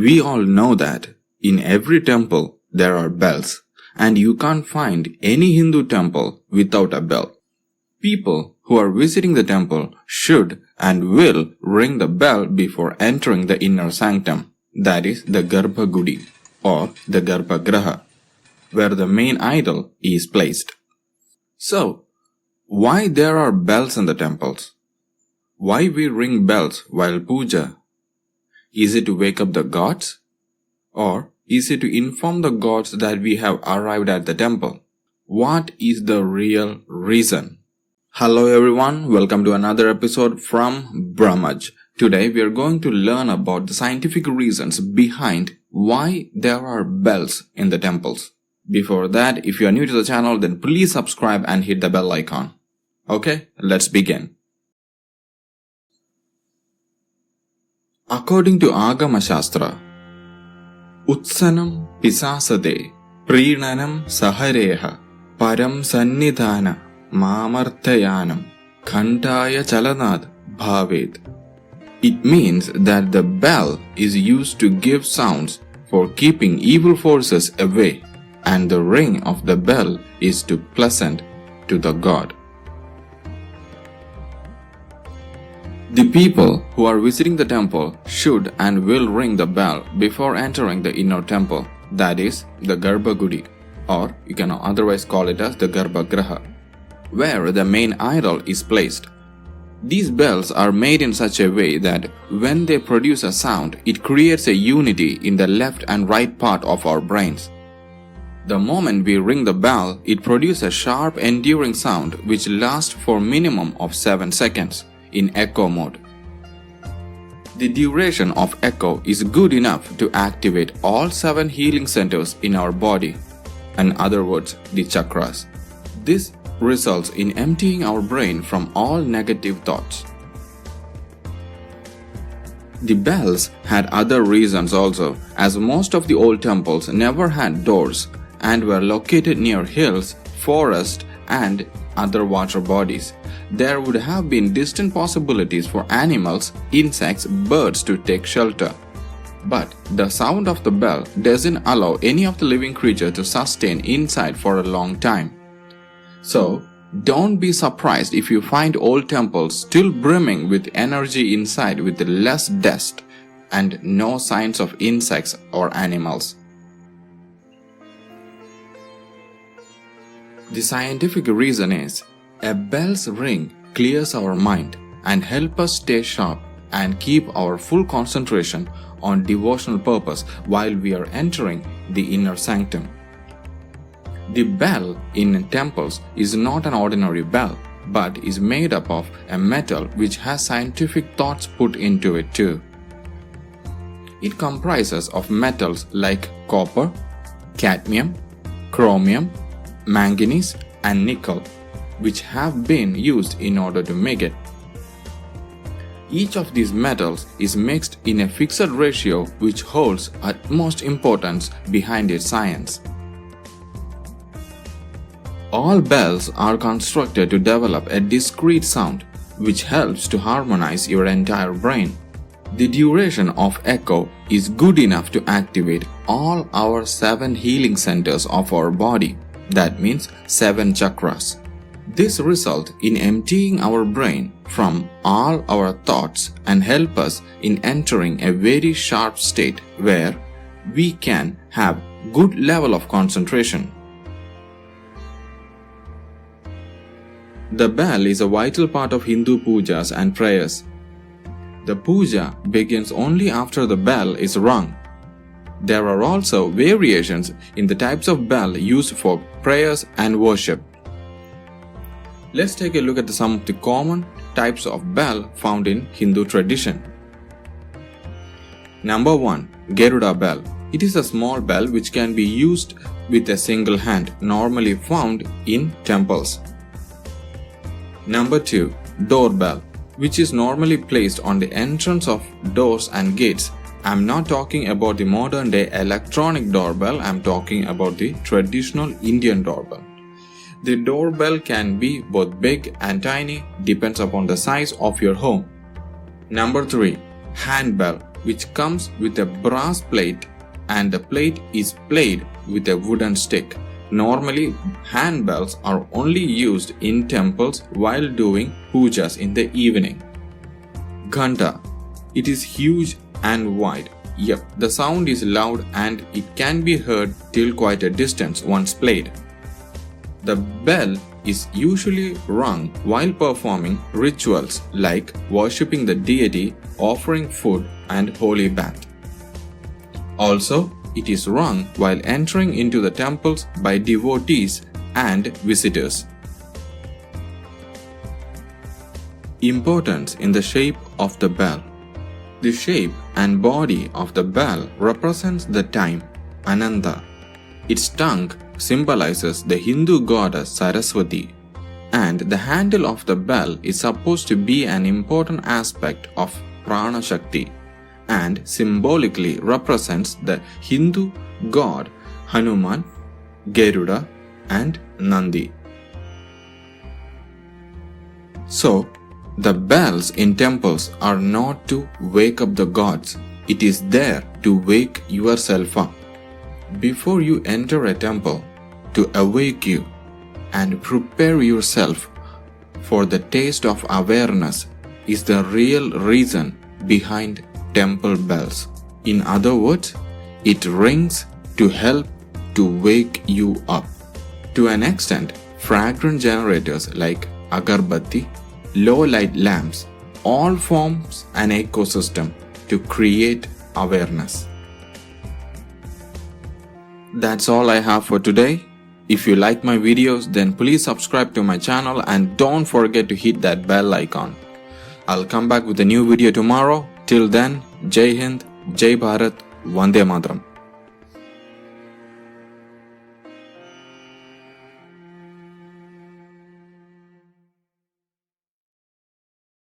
We all know that in every temple there are bells, and you can't find any Hindu temple without a bell. People who are visiting the temple should and will ring the bell before entering the inner sanctum, that is the Garbhagudi or the Garbhagriha, where the main idol is placed. So, why there are bells in the temples? Why we ring bells while puja? Is it to wake up the gods? Or is it to inform the gods that we have arrived at the temple? What is the real reason? Hello everyone, welcome to another episode from Brahmaj. Today we are going to learn about the scientific reasons behind why there are bells in the temples. Before that, if you are new to the channel, then please subscribe and hit the bell icon. Okay, let's begin. According to Agama Shastra, Utsanam Pisasade Preenanam Sahareha Param Sannidhana Mamarthayanam Khantaya Chalanad Bhaved. It means that the bell is used to give sounds for keeping evil forces away, and the ring of the bell is to pleasant to the god. The people who are visiting the temple should and will ring the bell before entering the inner temple, that is, the Garbhagudi, or you can otherwise call it as the Garbhagriha, where the main idol is placed. These bells are made in such a way that when they produce a sound, it creates a unity in the left and right part of our brains. The moment we ring the bell, it produces a sharp, enduring sound which lasts for minimum of 7 seconds. In echo mode. The duration of echo is good enough to activate all 7 healing centers in our body, in other words, the chakras. This results in emptying our brain from all negative thoughts. The bells had other reasons also, as most of the old temples never had doors and were located near hills, forests, and other water bodies. There would have been distant possibilities for animals, insects, birds to take shelter. But the sound of the bell doesn't allow any of the living creatures to sustain inside for a long time. So, don't be surprised if you find old temples still brimming with energy inside with less dust and no signs of insects or animals. The scientific reason is, a bell's ring clears our mind and helps us stay sharp and keep our full concentration on devotional purpose while we are entering the inner sanctum. The bell in temples is not an ordinary bell, but is made up of a metal which has scientific thoughts put into it too. It comprises of metals like copper, cadmium, chromium, manganese, and nickel, which have been used in order to make it. Each of these metals is mixed in a fixed ratio which holds utmost importance behind its science. All bells are constructed to develop a discrete sound which helps to harmonize your entire brain. The duration of echo is good enough to activate all our 7 healing centers of our body, that means 7 chakras. This results in emptying our brain from all our thoughts and help us in entering a very sharp state where we can have good level of concentration. The bell is a vital part of Hindu pujas and prayers. The puja begins only after the bell is rung. There are also variations in the types of bell used for prayers and worship. Let's take a look at some of the common types of bell found in Hindu tradition. Number 1. Garuda bell. It is a small bell which can be used with a single hand, normally found in temples. Number 2. Doorbell, which is normally placed on the entrance of doors and gates. I'm not talking about the modern day electronic doorbell, I'm talking about the traditional Indian doorbell. The doorbell can be both big and tiny, depends upon the size of your home. Number 3. Handbell. which comes with a brass plate and the plate is played with a wooden stick. Normally, handbells are only used in temples while doing pujas in the evening. Ghanta. It is huge and wide. Yep, the sound is loud and it can be heard till quite a distance once played. The bell is usually rung while performing rituals like worshipping the deity, offering food and holy bath. Also, it is rung while entering into the temples by devotees and visitors. Importance in the shape of the bell. The shape and body of the bell represents the time, Ananta. Its tongue symbolizes the Hindu goddess Saraswati, and the handle of the bell is supposed to be an important aspect of Prana Shakti and symbolically represents the Hindu god Hanuman, Garuda, and Nandi. So, the bells in temples are not to wake up the gods, it is there to wake yourself up. Before you enter a temple, to awake you and prepare yourself for the taste of awareness is the real reason behind temple bells. In other words, it rings to help to wake you up. To an extent, fragrant generators like agarbatti, low light lamps, all forms an ecosystem to create awareness. That's all I have for today. If you like my videos, then please subscribe to my channel and don't forget to hit that bell icon. I'll come back with a new video tomorrow. Till then, Jai Hind, Jai Bharat, Vande Mataram.